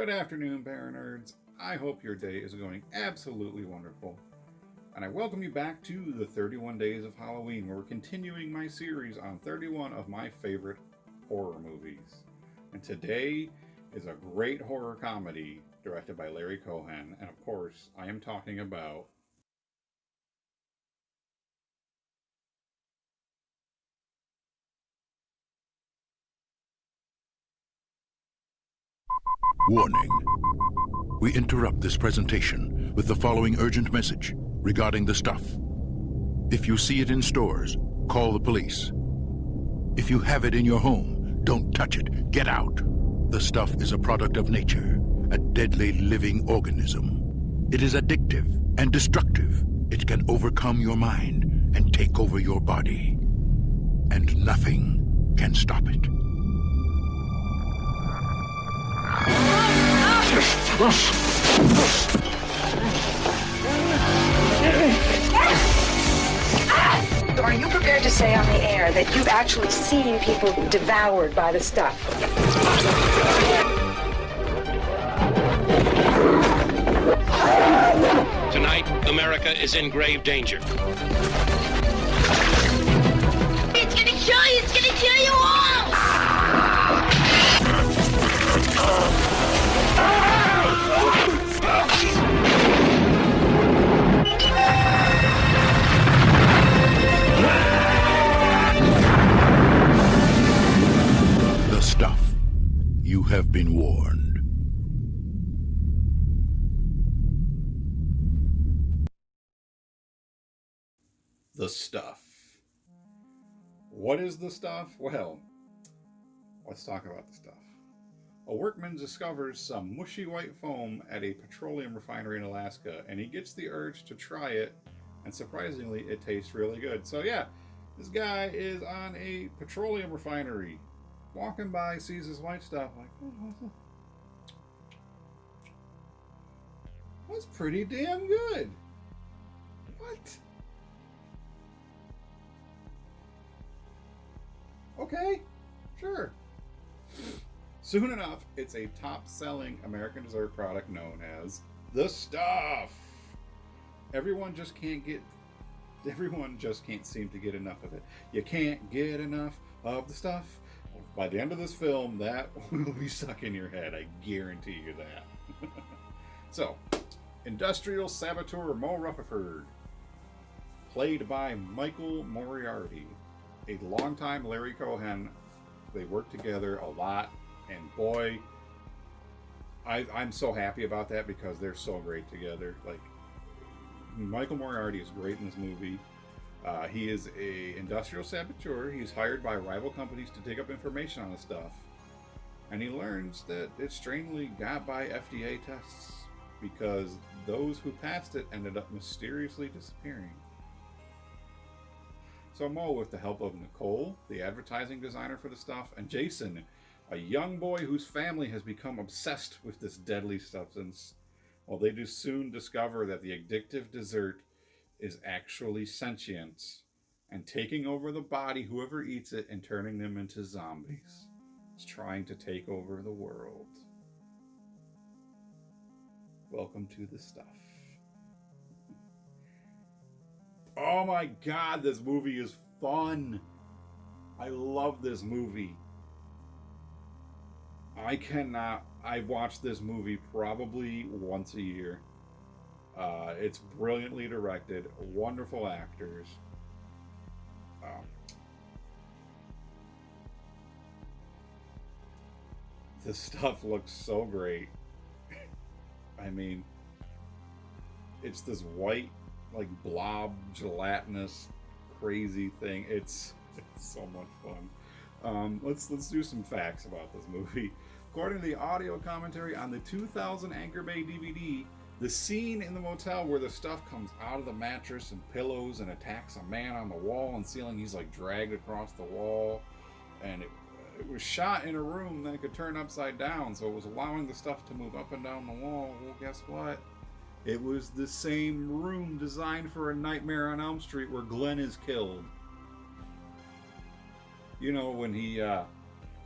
Good afternoon, Paranerds. I hope your day is going absolutely wonderful. And I welcome you back to the 31 Days of Halloween, where we're continuing my series on 31 of my favorite horror movies. And today is a great horror comedy directed by Larry Cohen. And of course, I am talking about Warning. We interrupt this presentation with the following urgent message regarding the stuff. If you see it in stores, call the police. If you have it in your home, don't touch it. Get out. The stuff is a product of nature, a deadly living organism. It is addictive and destructive. It can overcome your mind and take over your body. And nothing can stop it. Are you prepared to say on the air that you've actually seen people devoured by the stuff? Tonight, America is in grave danger. It's gonna kill you! It's gonna kill you all! The stuff. You have been warned. The Stuff. What is the stuff? Well, let's talk about the stuff. A workman discovers some mushy white foam at a petroleum refinery in Alaska, and he gets the urge to try it, and surprisingly, it tastes really good. So yeah, this guy is on a petroleum refinery, walking by, sees this white stuff, like, oh, that's pretty damn good. What? Okay, sure. Soon enough, it's a top-selling American dessert product known as The Stuff. Everyone just can't seem to get enough of it. You can't get enough of the stuff. By the end of this film, that will be stuck in your head. I guarantee you that. So, industrial saboteur Mo Rutherford, played by Michael Moriarty, a longtime Larry Cohen. They work together a lot, and boy, I'm so happy about that because they're so great together. Like, Michael Moriarty is great in this movie. He is a industrial saboteur. He's hired by rival companies to dig up information on the stuff, and he learns that it strangely got by FDA tests because those who passed it ended up mysteriously disappearing. So Mo, with the help of Nicole, the advertising designer for the stuff, and Jason, a young boy whose family has become obsessed with this deadly substance, well, they do soon discover that the addictive dessert is actually sentient and taking over the body whoever eats it and turning them into zombies. It's trying to take over the world. Welcome to The Stuff. Oh my god, this movie is fun. I love this movie. I watch this movie probably once a year. It's brilliantly directed, wonderful actors. The stuff looks so great. I mean, it's this white, like, blob, gelatinous, crazy thing. It's so much fun. Let's do some facts about this movie. According to the audio commentary on the 2000 Anchor Bay DVD, the scene in the motel where the stuff comes out of the mattress and pillows and attacks a man on the wall and ceiling, he's like dragged across the wall, and it was shot in a room that could turn upside down, so it was allowing the stuff to move up and down the wall. Well, guess what? It was the same room designed for A Nightmare on Elm Street where Glenn is killed. You know, when he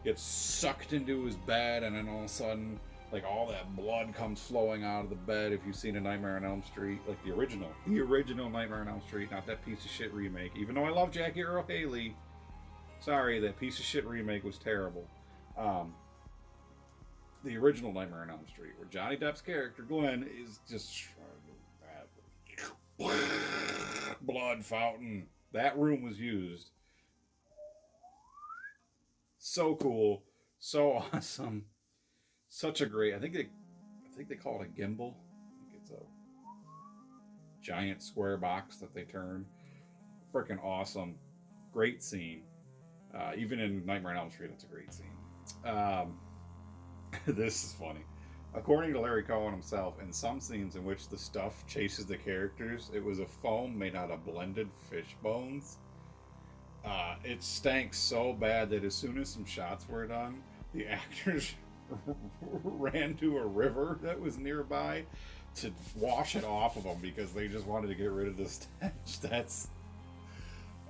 gets sucked into his bed and then all of a sudden Like all that blood comes flowing out of the bed if you've seen A Nightmare on Elm Street, like the original Nightmare on Elm Street, not that piece of shit remake. Even though I love Jackie Earle Haley, sorry, that piece of shit remake was terrible. The original Nightmare on Elm Street, where Johnny Depp's character Glenn is just blood fountain. That room was used. So cool, so awesome, such a great. I think they call it a gimbal. I think it's a giant square box that they turn. Freaking awesome, great scene. Even in Nightmare on Elm Street, it's a great scene. This is funny. According to Larry Cohen himself, in some scenes in which the stuff chases the characters, it was a foam made out of blended fish bones. It stank so bad that as soon as some shots were done, the actors ran to a river that was nearby to wash it off of them because they just wanted to get rid of the stench.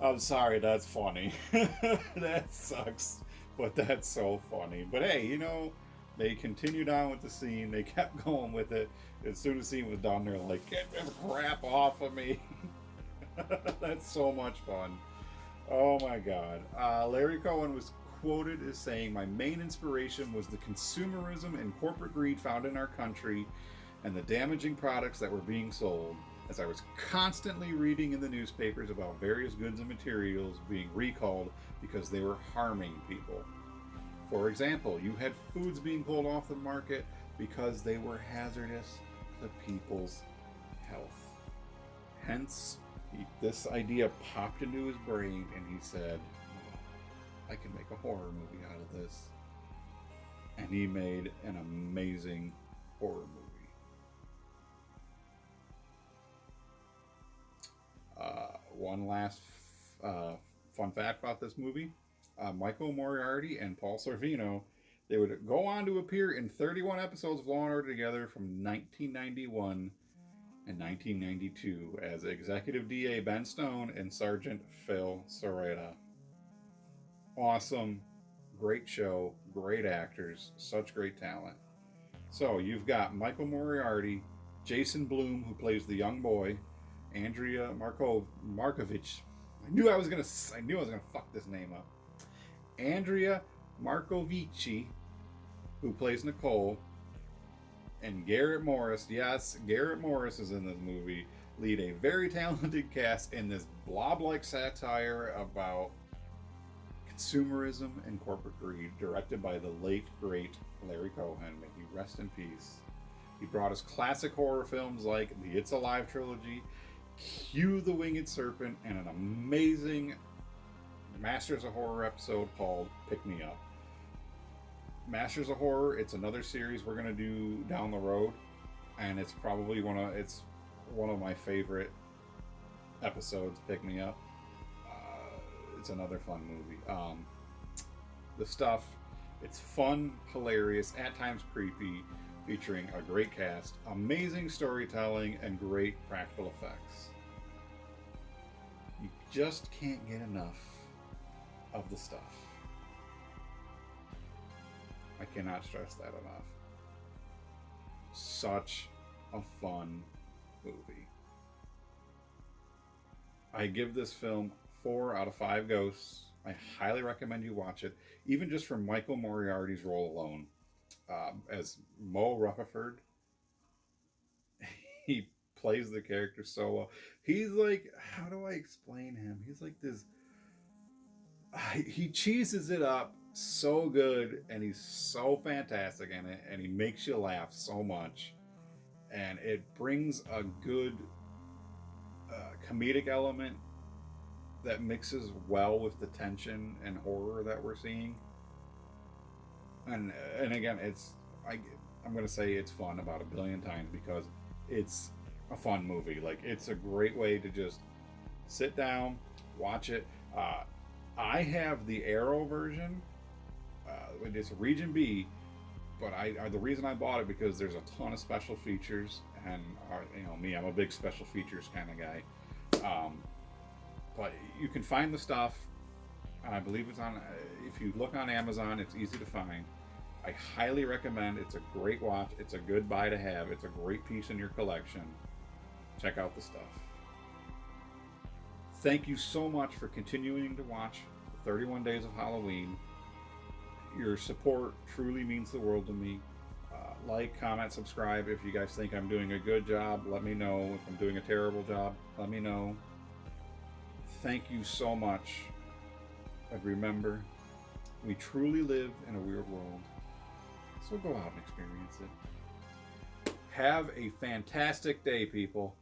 I'm sorry, that's funny. That sucks, but that's so funny. But hey, you know, they continued on with the scene. They kept going with it. As soon as the scene was done, they're like, get this crap off of me. That's so much fun. Oh my God. Larry Cohen was quoted as saying, "My main inspiration was the consumerism and corporate greed found in our country and the damaging products that were being sold, as I was constantly reading in the newspapers about various goods and materials being recalled because they were harming people. For example, you had foods being pulled off the market because they were hazardous to people's health. Hence, this idea popped into his brain and he said, I can make a horror movie out of this." And he made an amazing horror movie. One last fun fact about this movie. Michael Moriarty and Paul Sorvino, they would go on to appear in 31 episodes of Law & Order together from 1991 and 1992 as Executive DA Ben Stone and Sergeant Phil Serrata. Awesome, great show, great actors, such great talent. So you've got Michael Moriarty, Jason Blum, who plays the young boy, Andrea Markovich. I knew I was gonna fuck this name up. Andrea Markovici, who plays Nicole, and Garrett Morris. Yes, Garrett Morris is in this movie. Lead a very talented cast in this blob-like satire about consumerism and corporate greed, directed by the late great Larry Cohen. May he rest in peace. He brought us classic horror films like the It's Alive trilogy, Cue the Winged Serpent, and an amazing Masters of Horror episode called Pick Me Up. Masters of Horror, it's another series we're gonna do down the road, and it's probably one of my favorite episodes. Pick Me Up. It's another fun movie. The Stuff, it's fun, hilarious, at times creepy, featuring a great cast, amazing storytelling, and great practical effects. You just can't get enough of The Stuff. I cannot stress that enough. Such a fun movie. I give this film 4 out of 5 ghosts. I highly recommend you watch it, even just for Michael Moriarty's role alone. As Mo Rutherford, he plays the character so well. He's like, how do I explain him? He's like this, he cheeses it up so good, and he's so fantastic in it, and he makes you laugh so much, and it brings a good comedic element that mixes well with the tension and horror that we're seeing. And again, I'm gonna say it's fun about 1 billion times because it's a fun movie. Like, it's a great way to just sit down, watch it. I have the Arrow version. It's Region B, but the reason I bought it because there's a ton of special features, and me, I'm a big special features kind of guy. But you can find the stuff. I believe it's on. If you look on Amazon, it's easy to find. I highly recommend. It's a great watch. It's a good buy to have. It's a great piece in your collection. Check out the stuff. Thank you so much for continuing to watch 31 Days of Halloween. Your support truly means the world to me. Like, comment, subscribe. If you guys think I'm doing a good job, let me know. If I'm doing a terrible job, let me know. Thank you so much. And remember, we truly live in a weird world. So go out and experience it. Have a fantastic day, people.